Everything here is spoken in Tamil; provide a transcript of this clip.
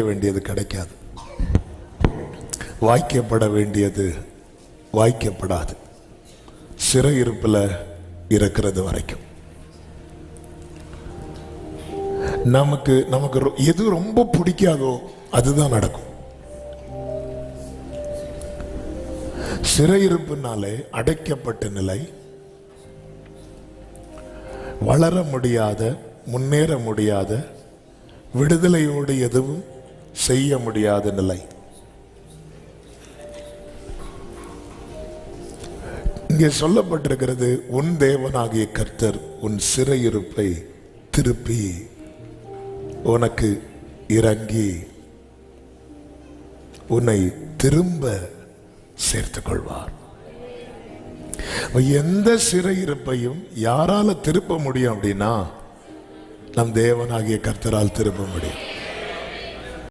வேண்டியது கிடைக்காது, வாய்க்கப்பட வேண்டியது வாய்க்கப்படாது. சிறையிருப்பில் இருக்கிறது வரைக்கும் நமக்கு எது ரொம்ப பிடிக்காதோ அதுதான் நடக்கும். சிறையிருப்புனாலே அடைக்கப்பட்ட நிலை, வளர முடியாத, முன்னேற முடியாத, விடுதலையோடு எதுவும் செய்ய முடியாத நிலை. இங்கே சொல்லப்பட்டிருக்கிறது, உன் தேவனாகிய கர்த்தர் உன் சிறையிருப்பை திருப்பி உனக்கு இறங்கி உன்னை திரும்ப சேர்த்துக் கொள்வார். எந்த சிறையிருப்பையும் யாரால திருப்ப முடியும் அப்படின்னா நம் தேவனாகிய கர்த்தரால் திருப்ப முடியும்.